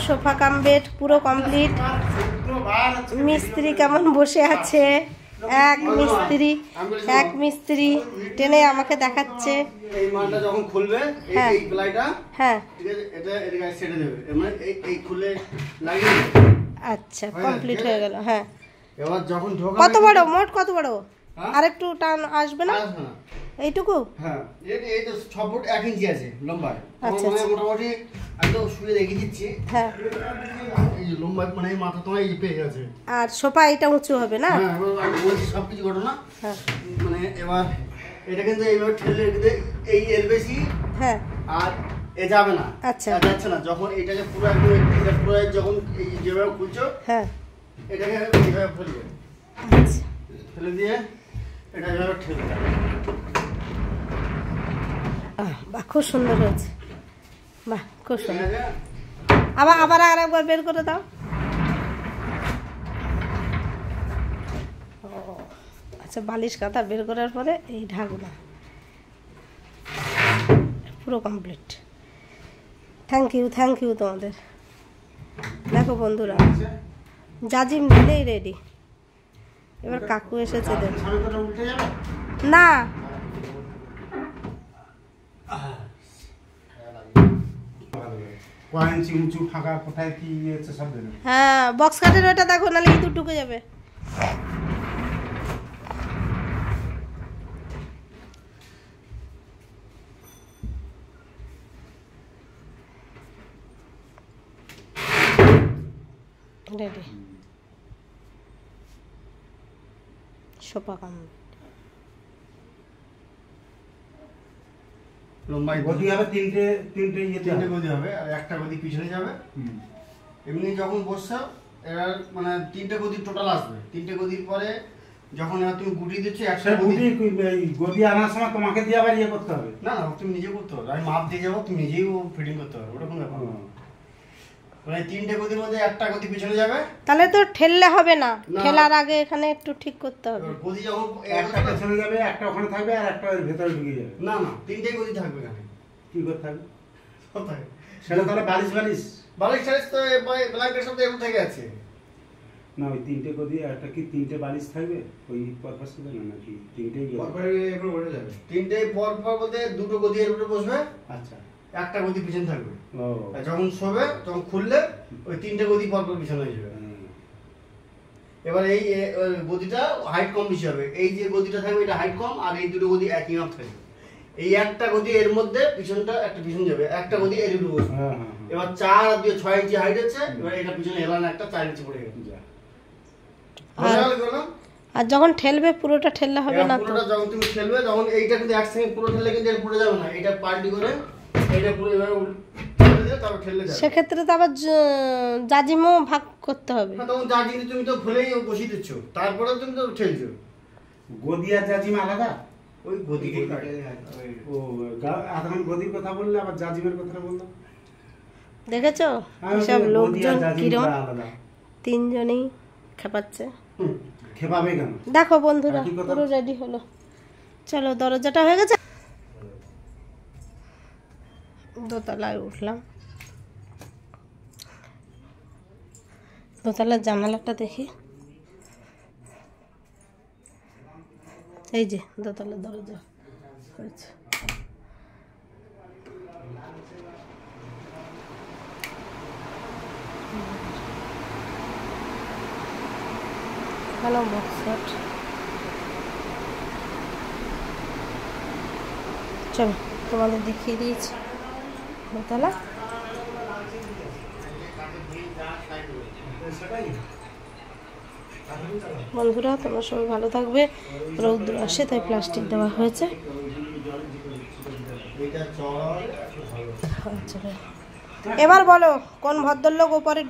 Sofa cum bed পুরো complete. মিস্ত্রি কেমন বসে আছে, এক মিস্ত্রি টেনে আমাকে দেখাচ্ছে। এই মালটা যখন খুলবে এই প্লাইটা, হ্যাঁ ঠিক আছে, এটা গায়ে সেটে দেবে, মানে এই খুলে লাগিয়ে দেবে। আচ্ছা কমপ্লিট হয়ে গেল। হ্যাঁ এবার যখন ঢোকা কত বড়, মোট কত বড়? আরেকটু টান আসবে না এইটুকু? হ্যাঁ এই তো 6 ফুট 1 ইঞ্চি আছে লম্বা। আচ্ছা মোটামুটি আমি তো শুয়ে রেখে দিচ্ছি। হ্যাঁ এই লম্বা মানে মাথা তোমার এই পেয়ে গেছে। আর সোফা এটা উঁচু হবে না? হ্যাঁ এবার আমি বলছি সবকিছু ঘটনা। হ্যাঁ মানে এবার এটা কিন্তু এইভাবে ঠেলে রেখে এই এর বেশি হ্যাঁ আর এ যাবে না। আচ্ছা যাচ্ছে না। যখন এটাকে পুরো একদম এটা পুরো যখন এই যেভাবে খুলছো, হ্যাঁ এটাকে এইভাবে ফেলবে। আচ্ছা ফেলে দিয়ে এটা এইভাবে ঠেলে দেবে। বাহ খুব সুন্দর হয়েছে, বাহ খুব সুন্দর। আবার আরেকবার বের করে দাও। আচ্ছা বালিশ কাঁথা বের করার পরে এই ঢাকনা পুরো কমপ্লিট। থ্যাংক ইউ তোমাদের। দেখো বন্ধুরা, জাজিম দিলেই রেডি। এবার কাকু এসেছে না, হ্যাঁ বক্স কাটের ওটা দেখো, নাহলে ইঁদুর ঢুকে যাবে। রেডি সোফা কাম লম্বাই গদি হবে তিনটে গদি হবে আর একটা গদি পিছনে যাবে। এমনি যখন বসছো এবার মানে 3টে গদি টোটাল আসবে। 3টে গদির পরে যখন তুমি গুটি দিচ্ছ একটা গদি আনার সময় তোমাকে দিয়ে আবার ইয়ে করতে হবে? না তুমি নিজে করতে হবে। আমি মাপ দিয়ে যাবো, তুমি নিজেই ফিটিং করতে হবে, ওটা কোনো ব্যাপার না। মানে 3টে গদির মধ্যে একটা গদি পিছনে যাবে। তাহলে তো ঠেললে হবে না, ঠেলার আগে এখানে একটু ঠিক করতে হবে। গদি যখন একটা পেছনে যাবে, একটা ওখানে থাকবে আর একটা ভেতরে ঢুকে যাবে। না 3টে গদি থাকবে এখানে। কি করতে থাকবে? সব থাকে সেটা তাহলে বালিশ টালিশ তো ব্ল্যাঙ্কেট সব এরকম থেকে আছে না? ওই 3টে গদি একটা কি 3টে বালিশ থাকবে ওই পারপাস হবে না নাকি? 3টেই পরপর এরপর বসে যাবে। 3টে পরপর বলতে 2টো গদি এর উপরে বসবে। আচ্ছা একটা গদি পিছনে থাকবে। ও আর যখন শোবে তখন খুললে ওই 3টে গদি পরপর পিছনে হয়ে যাবে। এবার এই গদিটা হাইট কম বেশি হবে। এই যে গদিটা থাকবে এটা হাইট কম, আর এই দুটো গদি একই মাপ থাকবে। এই একটা গদি এর মধ্যে পিছনটা একটা পিছন যাবে, একটা গদি এর উপরে বসবে। এবার 4 আর 2 6 ইঞ্চি হাইট আছে। এবার এটা পিছনে এলান একটা 4 ইঞ্চি পড়ে গেছে। আর যখন ঠেলবে পুরোটা ঠেললে হবে না তো? পুরোটা যখন তুমি ঠেলবে তখন এইটা কিন্তু একসঙ্গে পুরো ঠেললে কিন্তু এর পড়ে যাবে না। এটা পাল্টি করে এটা পুরো এভাবে ঠেলে দিলে তারপর ঠেললে যাবে। সেক্ষেত্রে তো আবার জাজিমও ভাগ করতে হবে। তখন জাজিম তুমি তো খুলেই বসিয়ে দিচ্ছ, তারপরে তুমি তো ঠেলছো। গদি আর জাজিম আলাদা? ওই গদি ও এখন গদির কথা বললে আবার জাজিমের কথা বললো। দেখেছো সব লোকজন কিরম, তিনজনেই খেপাচ্ছে। খেপাবে কেন? দেখো বন্ধুরা পুরো রেডি হলো। চলো দরজাটা হয়ে গেছে, দোতলায় উঠলাম। দোতলার জানালাটা দেখি, এই যে দোতলার দরজা হয়েছে। হ্যালো বক্সট, চলো তোমাদের দেখিয়ে দিয়েছি দোতলা। বন্ধুরা তোমরা সবাই ভালো থাকবে। রৌদ্র আসে তাই প্লাস্টিক দেওয়া হয়েছে। এবার বলো কোন ভদ্রলোক ওপরে